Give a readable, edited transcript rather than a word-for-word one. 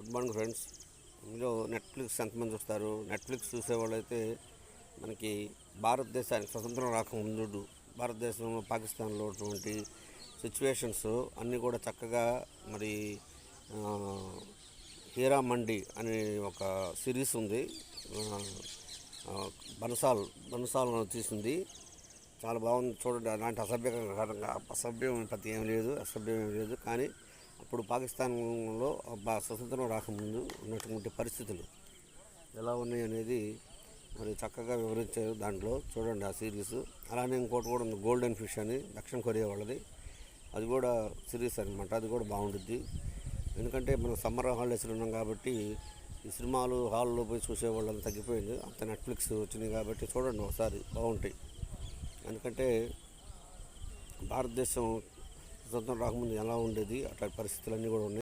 Good morning friends. ఇందులో Netflix ఎంతమంది చూస్తారు? నెట్ఫ్లిక్స్ చూసేవాళ్ళు అయితే మనకి భారతదేశానికి స్వతంత్రం రాకముందు భారతదేశంలో పాకిస్తాన్లో ఉన్నటువంటి సిచ్యువేషన్స్ అన్నీ కూడా చక్కగా మరి హీరా మండి అనే ఒక సిరీస్ ఉంది. బన్సాల్ తీసింది. చాలా బాగుంది చూడండి. అలాంటి అసభ్యం ఏం లేదు. కానీ అప్పుడు పాకిస్తాన్లో స్వతంత్రం రాకముందు ఉన్నటువంటి పరిస్థితులు ఎలా ఉన్నాయి అనేది మరి చక్కగా వివరించారు దాంట్లో. చూడండి ఆ సిరీస్. అలానే ఇంకోటి కూడా ఉంది, గోల్డెన్ ఫిష్ అని, దక్షిణ కొరియా వాళ్ళది. అది కూడా సిరీస్ అనమాట. అది కూడా బాగుంటుంది. ఎందుకంటే మనం సమ్మర్ హాలిడేస్లో ఉన్నాం కాబట్టి ఈ సినిమాలు హాల్లో పోయి చూసేవాళ్ళని తగ్గిపోయింది. అంత నెట్ఫ్లిక్స్ వచ్చినాయి కాబట్టి చూడండి ఒకసారి, బాగుంటాయి. ఎందుకంటే భారతదేశం స్వతంత్రం రాకముందు ఎలా ఉండేది అట్లాంటి పరిస్థితులన్నీ కూడా ఉన్నాయి.